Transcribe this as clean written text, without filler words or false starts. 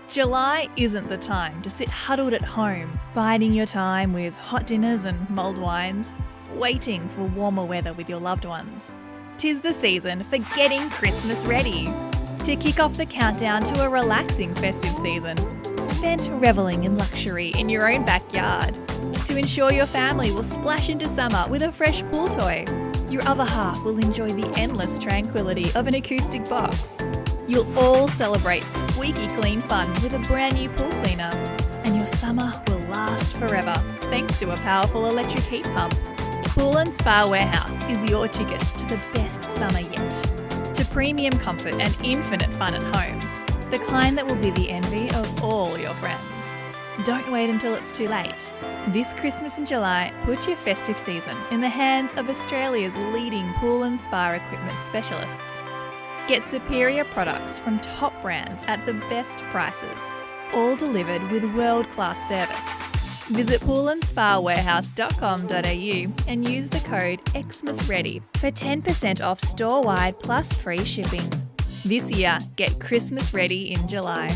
July isn't the time to sit huddled at home, biding your time with hot dinners and mulled wines, waiting for warmer weather with your loved ones. 'Tis the season for getting Christmas ready. To kick off the countdown to a relaxing festive season, spent revelling in luxury in your own backyard. To ensure your family will splash into summer with a fresh pool toy, your other half will enjoy the endless tranquillity of an acoustic box. You'll all celebrate squeaky clean fun with a brand new pool cleaner, and your summer will last forever thanks to a powerful electric heat pump. Pool and Spa Warehouse is your ticket to the best summer yet. To premium comfort and infinite fun at home, the kind that will be the envy of all your friends. Don't wait until it's too late. This Christmas in July, put your festive season in the hands of Australia's leading pool and spa equipment specialists. Get superior products from top brands at the best prices, all delivered with world-class service. Visit poolandspawarehouse.com.au and use the code XMASREADY for 10% off store-wide plus free shipping. This year, get Christmas ready in July.